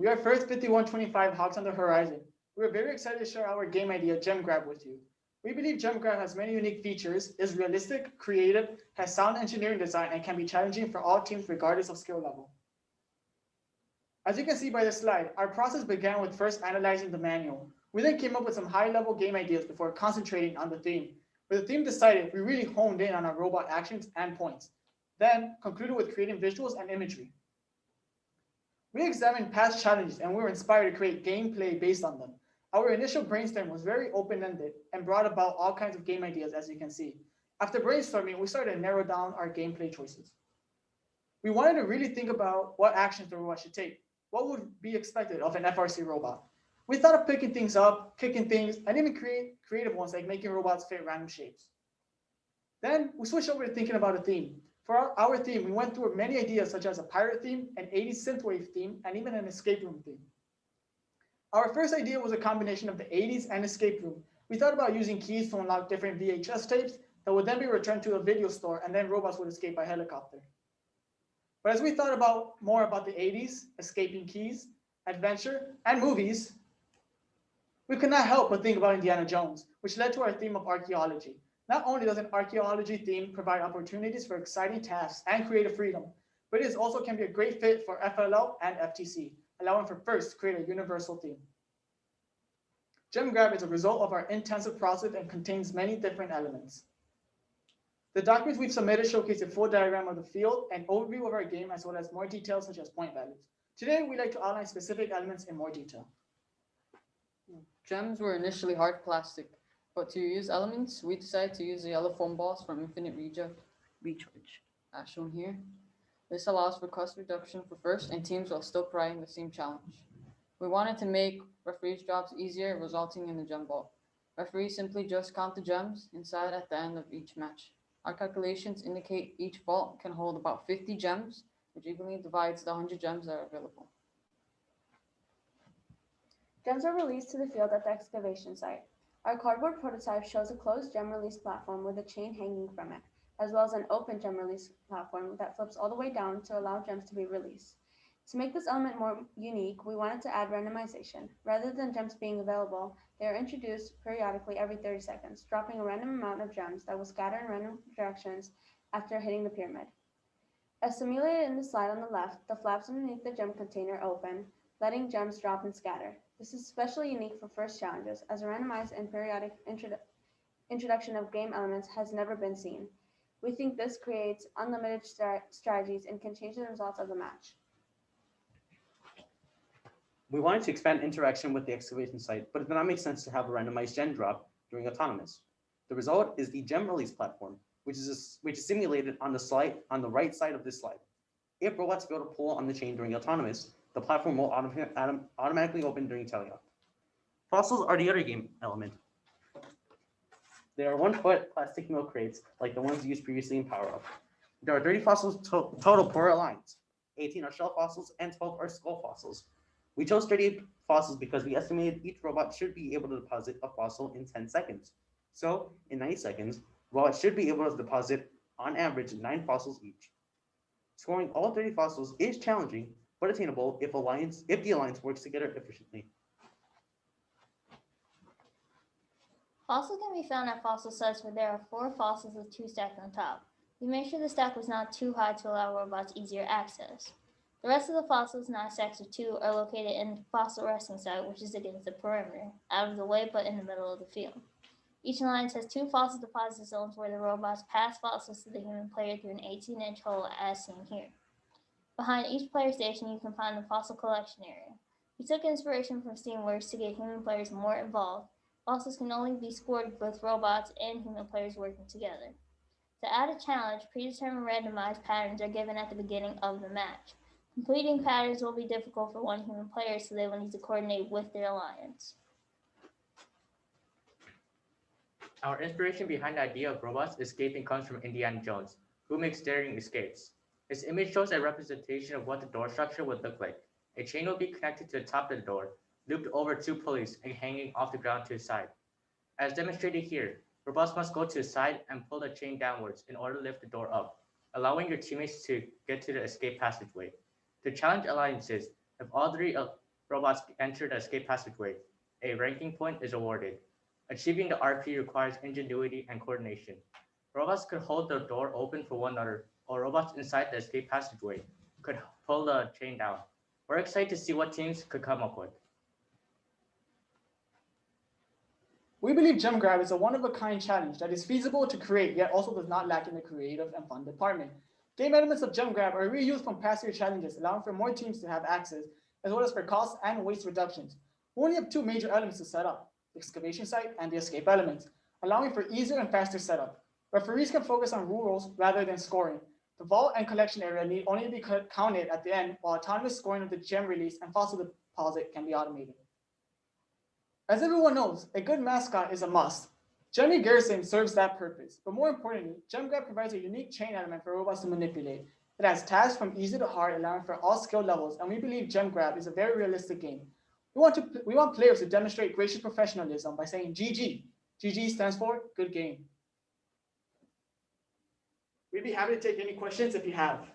We are first 5125 Hawks on the Horizon. We are very excited to share our game idea, Gem Grab, with you. We believe Gem Grab has many unique features, is realistic, creative, has sound engineering design, and can be challenging for all teams regardless of skill level. As you can see by the slide, our process began with first analyzing the manual. We then came up with some high-level game ideas before concentrating on the theme. With the theme decided, we really honed in on our robot actions and points, then concluded with creating visuals and imagery. We examined past challenges and we were inspired to create gameplay based on them. Our initial brainstorm was very open-ended and brought about all kinds of game ideas, as you can see. After brainstorming, we started to narrow down our gameplay choices. We wanted to really think about what actions the robot should take. What would be expected of an FRC robot? We thought of picking things up, kicking things, and even create creative ones like making robots fit random shapes. Then we switched over to thinking about a theme. For our theme, we went through many ideas such as a pirate theme, an 80s synthwave theme, and even an escape room theme. Our first idea was a combination of the 80s and escape room. We thought about using keys to unlock different VHS tapes that would then be returned to a video store and then robots would escape by helicopter. But as we thought more about the 80s, escaping keys, adventure, and movies, we could not help but think about Indiana Jones, which led to our theme of archaeology. Not only does an archaeology theme provide opportunities for exciting tasks and creative freedom, but it also can be a great fit for FLL and FTC, allowing for FIRST to create a universal theme. Gem Grab is a result of our intensive process and contains many different elements. The documents we've submitted showcase a full diagram of the field and overview of our game, as well as more details such as point values. Today, we'd like to outline specific elements in more detail. Gems were initially hard plastic, but to use elements, we decided to use the yellow foam balls from Infinite Recharge, as shown here. This allows for cost reduction for FIRST and teams while still providing the same challenge. We wanted to make referees' jobs easier, resulting in the gem vault. Referees simply just count the gems inside at the end of each match. Our calculations indicate each vault can hold about 50 gems, which evenly divides the 100 gems that are available. Gems are released to the field at the excavation site. Our cardboard prototype shows a closed gem release platform with a chain hanging from it, as well as an open gem release platform that flips all the way down to allow gems to be released. To make this element more unique, we wanted to add randomization. Rather than gems being available, they are introduced periodically every 30 seconds, dropping a random amount of gems that will scatter in random directions after hitting the pyramid. As simulated in the slide on the left, the flaps underneath the gem container open, letting gems drop and scatter. This is especially unique for FIRST challenges, as a randomized and periodic introduction of game elements has never been seen. We think this creates unlimited strategies and can change the results of the match. We wanted to expand interaction with the excavation site, but it did not make sense to have a randomized gem drop during autonomous. The result is the gem release platform, which is simulated on the slide on the right side of this slide. If robots fail to pull on the chain during autonomous, the platform will automatically open during teleop. Fossils are the other game element. They are 1-foot plastic milk crates like the ones used previously in Power Up. There are 30 fossils total per alliance. 18 are shell fossils and 12 are skull fossils. We chose 38 fossils because we estimated each robot should be able to deposit a fossil in 10 seconds. So, in 90 seconds, robots should be able to deposit, on average, 9 fossils each. Scoring all 30 fossils is challenging, but attainable if the alliance works together efficiently. Fossils can be found at fossil sites where there are 4 fossils with 2 stacked on top. We made sure the stack was not too high to allow robots easier access. The rest of the fossils, not stacks of 2, are located in the fossil resting site, which is against the perimeter, out of the way but in the middle of the field. Each alliance has 2 fossil deposit zones where the robots pass fossils to the human player through an 18-inch hole as seen here. Behind each player station, you can find the fossil collection area. We took inspiration from Steamworks to get human players more involved. Fossils can only be scored with robots and human players working together. To add a challenge, predetermined randomized patterns are given at the beginning of the match. Completing patterns will be difficult for one human player, so they will need to coordinate with their alliance. Our inspiration behind the idea of robots escaping comes from Indiana Jones, who makes daring escapes. This image shows a representation of what the door structure would look like. A chain will be connected to the top of the door, looped over 2 pulleys and hanging off the ground to the side. As demonstrated here, robots must go to the side and pull the chain downwards in order to lift the door up, allowing your teammates to get to the escape passageway. To challenge alliances, if all 3 robots enter the escape passageway. A ranking point is awarded. Achieving the RP requires ingenuity and coordination. Robots could hold the door open for one another, or robots inside the escape passageway could pull the chain down. We're excited to see what teams could come up with. We believe Gem Grab is a one-of-a-kind challenge that is feasible to create, yet also does not lack in the creative and fun department. Game elements of Gem Grab are reused from past year challenges, allowing for more teams to have access, as well as for cost and waste reductions. We only have two major elements to set up, the excavation site and the escape elements, allowing for easier and faster setup. Referees can focus on rules rather than scoring. The vault and collection area need only to be counted at the end, while autonomous scoring of the gem release and fossil deposit can be automated. As everyone knows, a good mascot is a must. Gemmy Garrison serves that purpose, but more importantly, Gem Grab provides a unique chain element for robots to manipulate. It has tasks from easy to hard, allowing for all skill levels, and we believe Gem Grab is a very realistic game. We want players to demonstrate gracious professionalism by saying GG. GG stands for good game. We'd be happy to take any questions if you have.